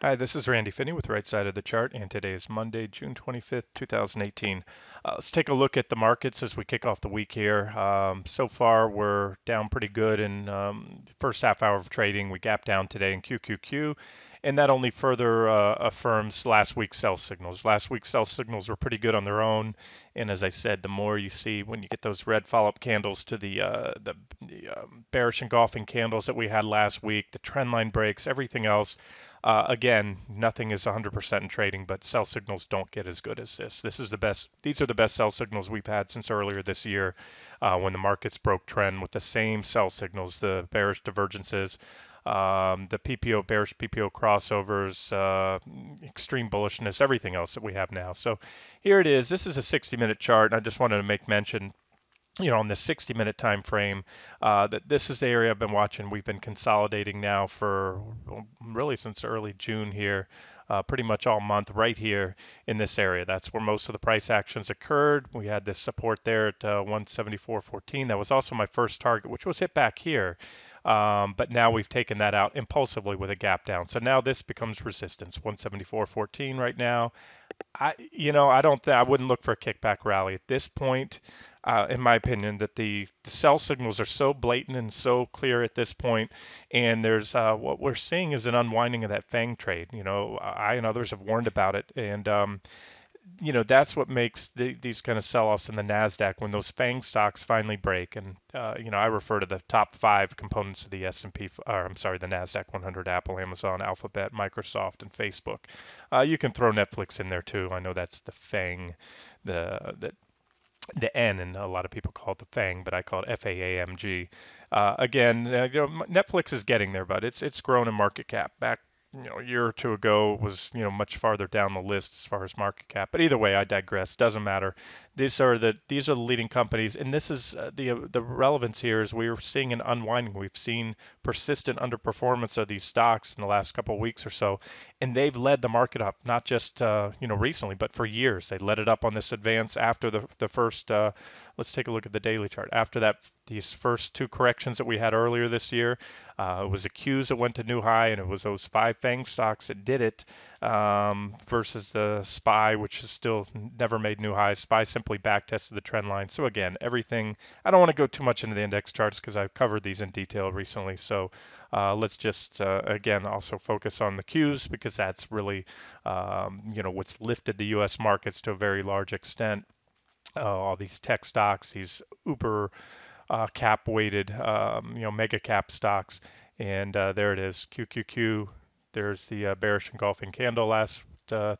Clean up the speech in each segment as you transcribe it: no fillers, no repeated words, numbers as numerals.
Hi, this is Randy Finney with Right Side of the Chart, and today is Monday, June 25th, 2018. Let's take a look at the markets as we kick off the week here. So far, we're down pretty good in the first half hour of trading. We gapped down today in QQQ, and that only further affirms last week's sell signals. Last week's sell signals were pretty good on their own, and as I said, the more you see when you get those red follow-up candles to the bearish engulfing candles that we had last week, the trend line breaks, everything else. Again, nothing is 100% in trading, but sell signals don't get as good as this. This is the best. These are the best sell signals we've had since earlier this year, when the markets broke trend with the same sell signals, the bearish divergences, the PPO bearish PPO crossovers, extreme bullishness, everything else that we have now. So here it is. This is a 60-minute chart, and I just wanted to make mention on the 60-minute time frame, that this is the area I've been watching. We've been consolidating now for really since early June here, pretty much all month right here in this area. That's where most of the price actions occurred. We had this support there at 174.14. That was also my first target, which was hit back here. But now we've taken that out impulsively with a gap down. So now this becomes resistance, 174.14 right now. I wouldn't look for a kickback rally at this point. In my opinion, that the sell signals are so blatant and so clear at this point, and there's what we're seeing is an unwinding of that FANG trade. I and others have warned about it, and that's what makes these kind of sell-offs in the Nasdaq when those FANG stocks finally break. And I refer to the top five components of the S&P, or I'm sorry, the Nasdaq 100: Apple, Amazon, Alphabet, Microsoft, and Facebook. You can throw Netflix in there too. I know that's the FANG, the N, and a lot of people call it the FANG, but I call it FAAMG. Again, Netflix is getting there, but it's grown in market cap. Back a year or two ago was much farther down the list as far as market cap. But either way, I digress. Doesn't matter. These are the leading companies, and this is the relevance here is we're seeing an unwinding. We've seen persistent underperformance of these stocks in the last couple of weeks or so, and they've led the market up, not just recently, but for years. They led it up on this advance after the first. Let's take a look at the daily chart. After that, these first two corrections that we had earlier this year, it was the Qs that went to new high, and it was those five FANG stocks that did it, versus the SPY, which has still never made new highs. SPY simply back tested the trend line. So again, everything. I don't want to go too much into the index charts because I've covered these in detail recently. So let's just again also focus on the Qs because that's really what's lifted the U.S. markets to a very large extent. All these tech stocks, these uber cap weighted, mega cap stocks. And there it is, QQQ. There's the bearish engulfing candle last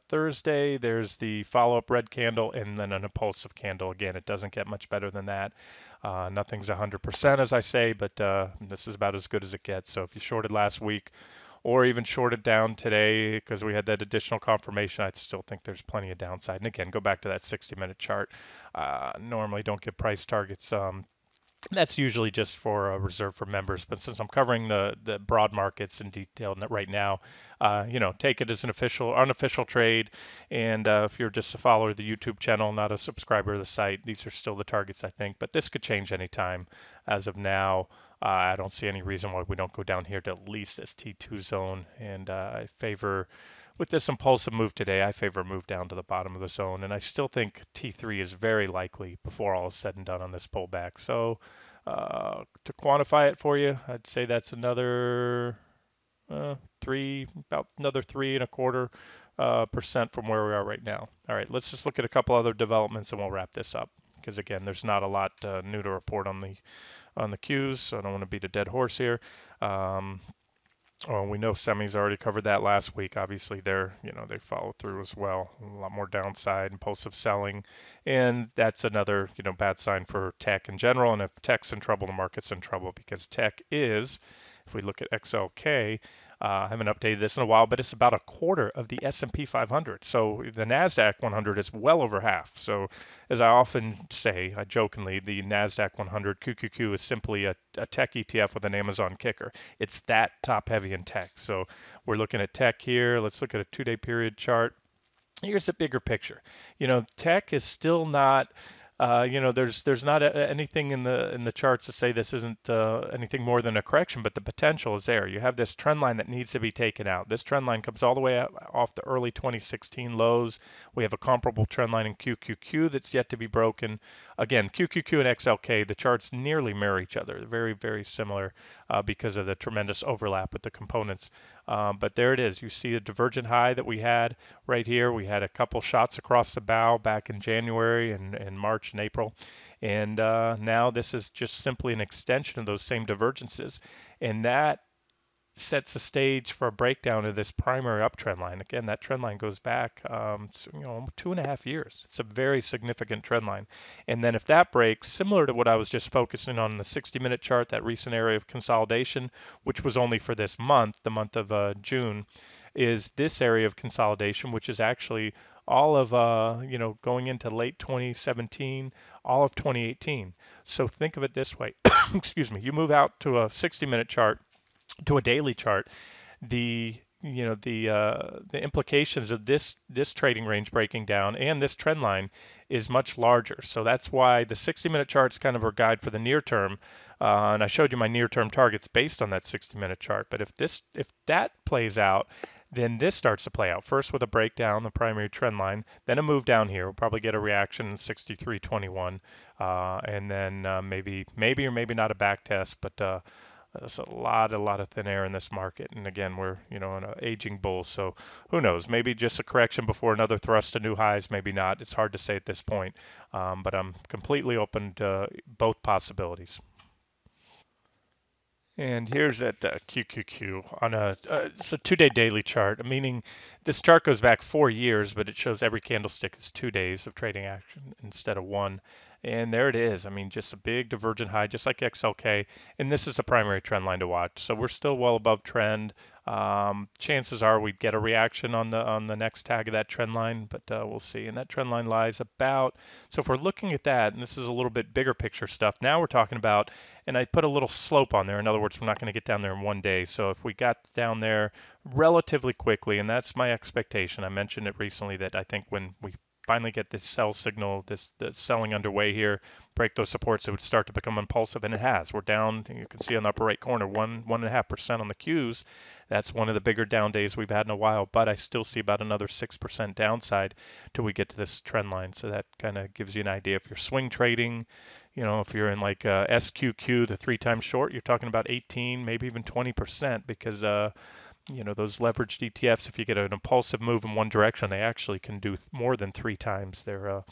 Thursday. There's the follow-up red candle and then an impulsive candle. Again, it doesn't get much better than that. Nothing's 100% as I say, but this is about as good as it gets. So if you shorted last week or even shorted down today because we had that additional confirmation, I still think there's plenty of downside. And again, go back to that 60-minute chart. Normally don't give price targets. That's usually just for a reserve for members, but since I'm covering the broad markets in detail right now, take it as an official, unofficial trade. And if you're just a follower of the YouTube channel, not a subscriber of the site, these are still the targets, I think. But this could change anytime. As of now, I don't see any reason why we don't go down here to at least this T2 zone. And I favor, with this impulsive move today, I favor a move down to the bottom of the zone. And I still think T3 is very likely before all is said and done on this pullback. So to quantify it for you, I'd say that's another about another 3.25% from where we are right now. All right, let's just look at a couple other developments and we'll wrap this up. Because again, there's not a lot new to report on the Qs, so I don't want to beat a dead horse here. We know semis already covered that last week. Obviously, they follow through as well. A lot more downside, impulsive selling, and that's another bad sign for tech in general. And if tech's in trouble, the market's in trouble because tech is, if we look at XLK, I haven't updated this in a while, but it's about a quarter of the S&P 500. So the Nasdaq 100 is well over half. So as I often say, I jokingly, the Nasdaq 100 QQQ is simply a tech ETF with an Amazon kicker. It's that top heavy in tech. So we're looking at tech here. Let's look at a 2-day period chart. Here's a bigger picture. Tech is still not there's not anything in the charts to say this isn't anything more than a correction, but the potential is there. You have this trend line that needs to be taken out. This trend line comes all the way out, off the early 2016 lows. We have a comparable trend line in QQQ that's yet to be broken. Again, QQQ and XLK, the charts nearly mirror each other. They're very, very similar because of the tremendous overlap with the components. But there it is. You see the divergent high that we had right here. We had a couple shots across the bow back in January and March and April. And now this is just simply an extension of those same divergences. And that sets the stage for a breakdown of this primary uptrend line. Again, that trend line goes back, 2.5 years. It's a very significant trend line. And then if that breaks, similar to what I was just focusing on the 60-minute chart, that recent area of consolidation, which was only for this month, the month of June, is this area of consolidation, which is actually all of going into late 2017, all of 2018. So think of it this way. Excuse me. You move out to a 60-minute chart, to a daily chart, the the implications of this trading range breaking down and this trend line is much larger. So that's why the 60-minute chart is kind of our guide for the near term. And I showed you my near term targets based on that 60-minute chart. But if that plays out, then this starts to play out first with a breakdown, the primary trend line, then a move down here. We'll probably get a reaction 63.21, and then maybe or maybe not a back test, but there's a lot of thin air in this market. And again, we're, in an aging bull. So who knows? Maybe just a correction before another thrust to new highs, maybe not. It's hard to say at this point. But I'm completely open to both possibilities. And here's that QQQ on it's a 2-day daily chart, meaning this chart goes back 4 years, but it shows every candlestick is 2 days of trading action instead of one. And there it is. I mean, just a big divergent high, just like XLK. And this is a primary trend line to watch. So we're still well above trend. Chances are we'd get a reaction on the next tag of that trend line, but we'll see. And that trend line lies about. So if we're looking at that, and this is a little bit bigger picture stuff, now we're talking about, and I put a little slope on there. In other words, we're not going to get down there in one day. So if we got down there relatively quickly, and that's my expectation. I mentioned it recently that I think when we finally get this sell signal, this the selling underway here, break those supports, it would start to become impulsive, and it has. We're down. You can see on the upper right corner, 1.5% on the Qs. That's one of the bigger down days we've had in a while, but I still see about another 6% downside till we get to this trend line. So that kind of gives you an idea. If you're swing trading, if you're in like SQQ, the 3 times short, you're talking about 18, maybe even 20% because those leveraged ETFs, if you get an impulsive move in one direction, they actually can do more than 3 times their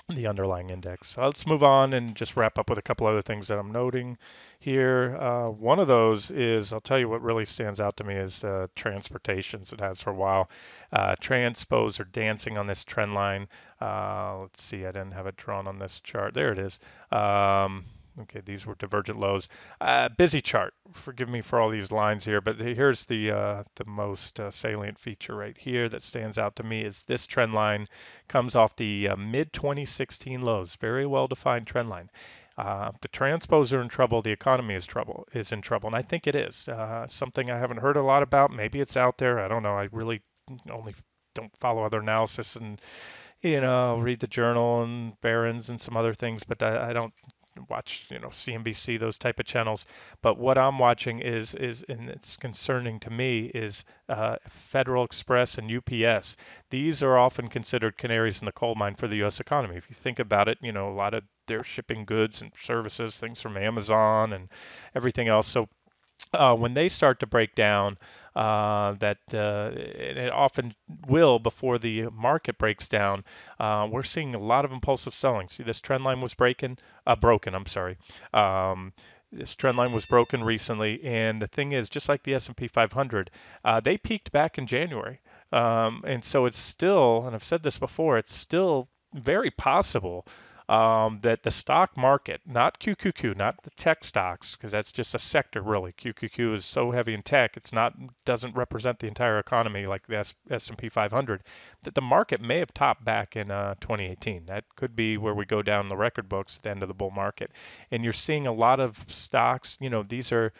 the underlying index. So let's move on and just wrap up with a couple other things that I'm noting here. One of those is, I'll tell you what really stands out to me is transportations. It has for a while. Transpos are dancing on this trend line. Let's see, I didn't have it drawn on this chart. There it is. Okay, these were divergent lows. Busy chart. Forgive me for all these lines here, but here's the most salient feature right here that stands out to me is this trend line comes off the mid 2016 lows. Very well defined trend line. The transpos are in trouble. The economy is in trouble, and I think it is. Something I haven't heard a lot about. Maybe it's out there. I don't know. I really only don't follow other analysis and read the journal and Barron's and some other things, but I don't watch CNBC, those type of channels. But what I'm watching is and it's concerning to me is Federal Express and UPS. These are often considered canaries in the coal mine for the U.S. economy. If you think about it, a lot of they're shipping goods and services, things from Amazon and everything else. So when they start to break down, that it often will before the market breaks down, we're seeing a lot of impulsive selling. See, this trend line was broken. I'm sorry. This trend line was broken recently, and the thing is, just like the S&P 500, they peaked back in January, and so it's still, and I've said this before, it's still very possible that the stock market, not QQQ, not the tech stocks, because that's just a sector really. QQQ is so heavy in tech, doesn't represent the entire economy like the S&P 500. That the market may have topped back in 2018. That could be where we go down the record books at the end of the bull market. And you're seeing a lot of stocks. These are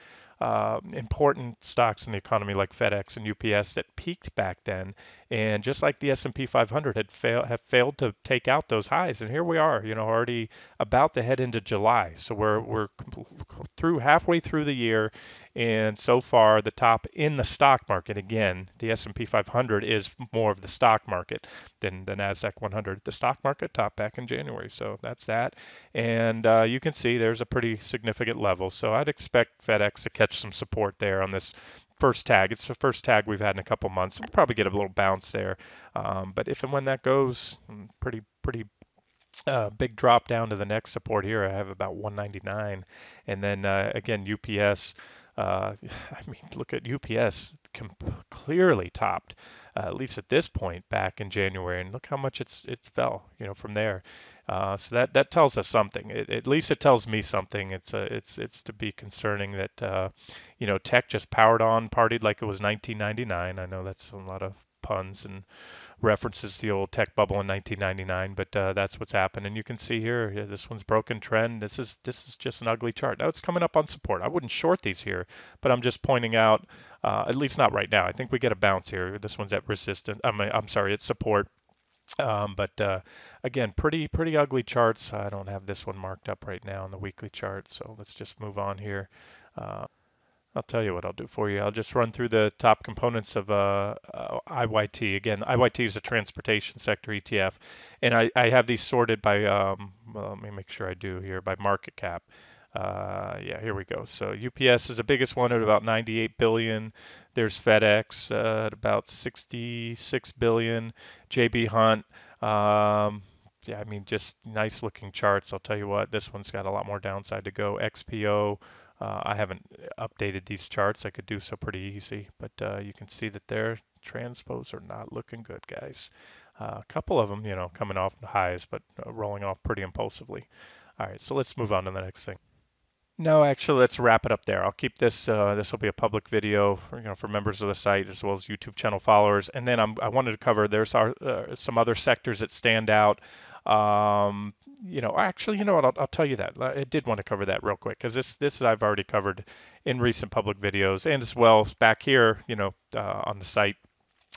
important stocks in the economy like FedEx and UPS that peaked back then, and just like the S&P 500 have failed to take out those highs. And here we are, already about to head into July. So we're through halfway through the year, and so far the top in the stock market, again, the S&P 500 is more of the stock market than the Nasdaq 100. The stock market topped back in January, so that's that. And you can see there's a pretty significant level. So I'd expect FedEx to catch some support there on this first tag. It's the first tag we've had in a couple months. We'll probably get a little bounce there. But if and when that goes, pretty big drop down to the next support here. I have about 199. And then again, UPS. I mean, look at UPS clearly topped, at least at this point back in January, and look how much it fell, from there. So that tells us something. At least it tells me something. It's to be concerning that tech just powered on, partied like it was 1999. I know that's a lot of puns and references the old tech bubble in 1999, but that's what's happened. And you can see here, yeah, this one's broken trend. This is just an ugly chart. Now it's coming up on support. I wouldn't short these here, but I'm just pointing out, at least not right now. I think we get a bounce here. This one's at resistance. I'm sorry, it's support. But again, pretty ugly charts. I don't have this one marked up right now on the weekly chart, so let's just move on here. Uh, I'll tell you what I'll do for you. I'll just run through the top components of IYT. Again, IYT is a transportation sector ETF, and I have these sorted by, well, let me make sure I do here, by market cap. Yeah, here we go. So UPS is the biggest one at about 98 billion. There's FedEx at about 66 billion. JB Hunt. Yeah, I mean, just nice looking charts. I'll tell you what, this one's got a lot more downside to go. XPO. I haven't updated these charts. I could do so pretty easy, but you can see that their transpos are not looking good, guys. A couple of them, coming off highs, but rolling off pretty impulsively. All right, so let's move on to the next thing. No, actually, let's wrap it up there. I'll keep this. This will be a public video, for members of the site as well as YouTube channel followers. And then I wanted to cover some other sectors that stand out. Actually, you know what? I'll tell you that. I did want to cover that real quick because this I've already covered in recent public videos and as well back here, on the site.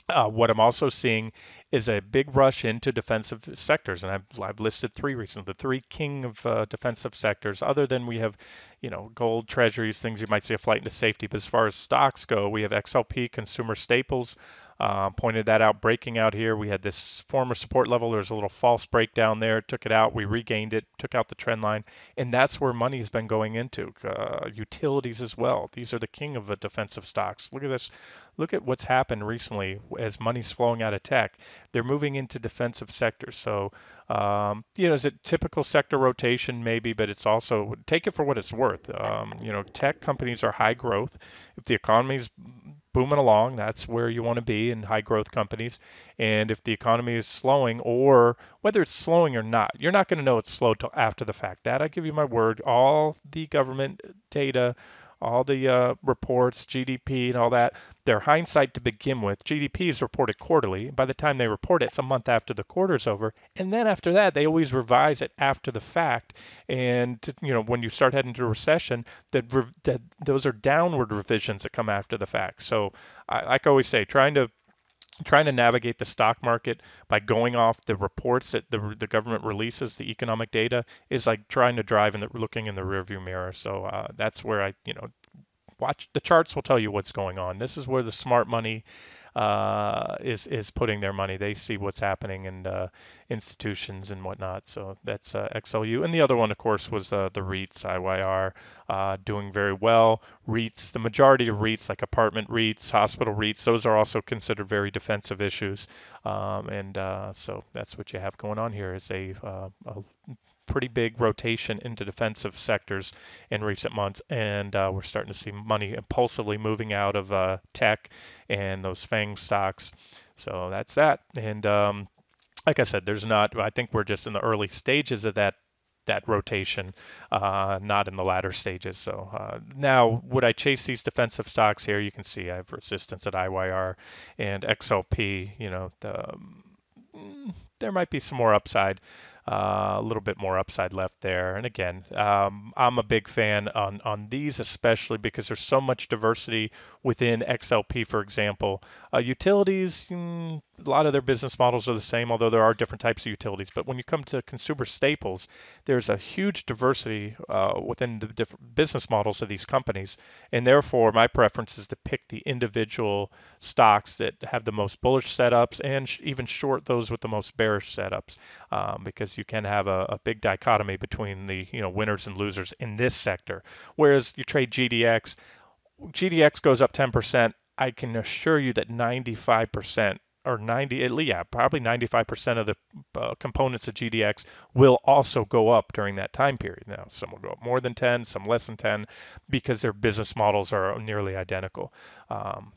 What I'm also seeing is a big rush into defensive sectors, and I've listed three recently, the three king of defensive sectors. Other than we have, gold, treasuries, things you might see a flight into safety. But as far as stocks go, we have XLP, consumer staples. Pointed that out, breaking out here. We had this former support level. There's a little false breakdown there. Took it out. We regained it. Took out the trend line, and that's where money's been going into. Utilities as well. These are the king of the defensive stocks. Look at this. Look at what's happened recently as money's flowing out of tech. They're moving into defensive sectors. So, is it typical sector rotation? Maybe, but it's also, take it for what it's worth. Tech companies are high growth. If the economy's booming along, that's where you want to be in high growth companies. And if the economy is slowing, or whether it's slowing or not, you're not going to know it's slow till after the fact. That I give you my word. All the government data, all the reports, GDP and all that, they're hindsight to begin with. GDP is reported quarterly. By the time they report it, it's a month after the quarter's over. And then after that, they always revise it after the fact. And, when you start heading into a recession, that those are downward revisions that come after the fact. So like I always say, trying to navigate the stock market by going off the reports that the government releases, the economic data, is like trying to drive and looking in the rearview mirror. So that's where I, watch the charts will tell you what's going on. This is where the smart money is putting their money. They see what's happening in institutions and whatnot. So that's XLU. And the other one, of course, was the REITs, IYR, doing very well. REITs, the majority of REITs, like apartment REITs, hospital REITs, those are also considered very defensive issues. So that's what you have going on here is a pretty big rotation into defensive sectors in recent months, and we're starting to see money impulsively moving out of tech and those FANG stocks. So that's that. And like I said, I think we're just in the early stages of that rotation, not in the latter stages. So now, would I chase these defensive stocks here? You can see I have resistance at IYR and XLP. There might be some more upside. A little bit more upside left there. And again, I'm a big fan on these, especially because there's so much diversity within XLP, for example. Utilities, a lot of their business models are the same, although there are different types of utilities. But when you come to consumer staples, there's a huge diversity within the different business models of these companies. And therefore, my preference is to pick the individual stocks that have the most bullish setups and even short those with the most bearish setups, because you can have a big dichotomy between the winners and losers in this sector. Whereas you trade GDX goes up 10%. I can assure you that 95% or 90, yeah, probably 95% of the components of GDX will also go up during that time period. Now, some will go up more than 10, some less than 10, because their business models are nearly identical.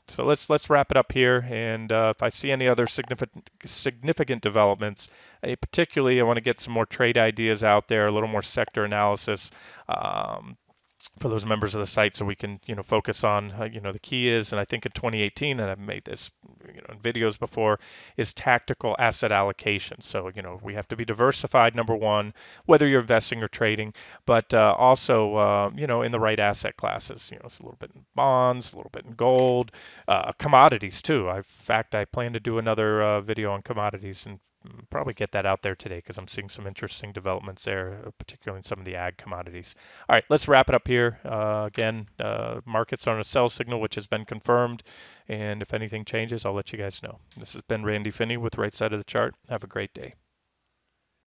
So let's wrap it up here. And if I see any other significant developments, particularly I want to get some more trade ideas out there, a little more sector analysis. For those members of the site, so we can focus on the key is, and I think in 2018, and I've made this in videos before, is tactical asset allocation. So we have to be diversified, number one, whether you're investing or trading, but also in the right asset classes. It's a little bit in bonds, a little bit in gold, commodities too. In fact, I plan to do another video on commodities and probably get that out there today, because I'm seeing some interesting developments there, particularly in some of the ag commodities. All right, let's wrap it up here. Again, markets are on a sell signal, which has been confirmed. And if anything changes, I'll let you guys know. This has been Randy Finney with Right Side of the Chart. Have a great day.